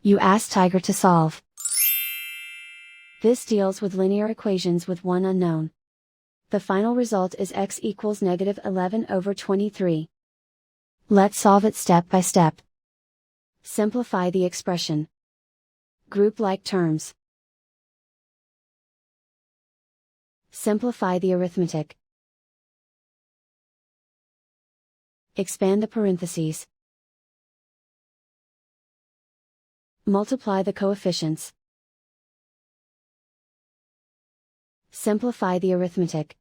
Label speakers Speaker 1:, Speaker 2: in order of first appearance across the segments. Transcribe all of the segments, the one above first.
Speaker 1: You ask Tiger to solve. This deals with linear equations with one unknown. The final result is x equals -11/23. Let's solve it step by step. Simplify the expression. Group like terms. Simplify the arithmetic. Expand the parentheses. Multiply the coefficients. Simplify the arithmetic.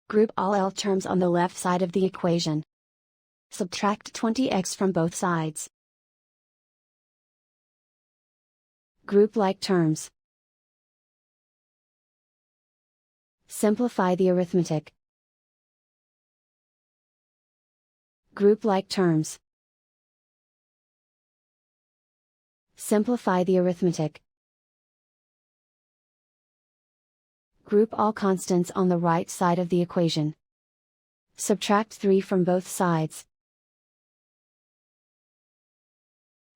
Speaker 1: Group all L terms on the left side of the equation. Subtract 20x from both sides. Group like terms. Simplify the arithmetic. Group like terms. Simplify the arithmetic. Group all constants on the right side of the equation. Subtract 3 from both sides.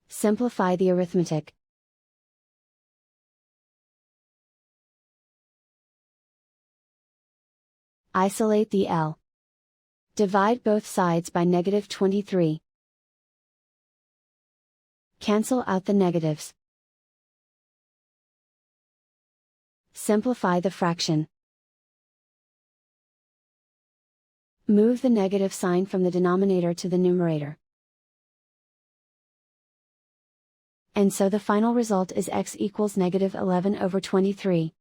Speaker 1: Simplify the arithmetic. Isolate the L. Divide both sides by -23. Cancel out the negatives. Simplify the fraction. Move the negative sign from the denominator to the numerator. And so the final result is x equals -11/23.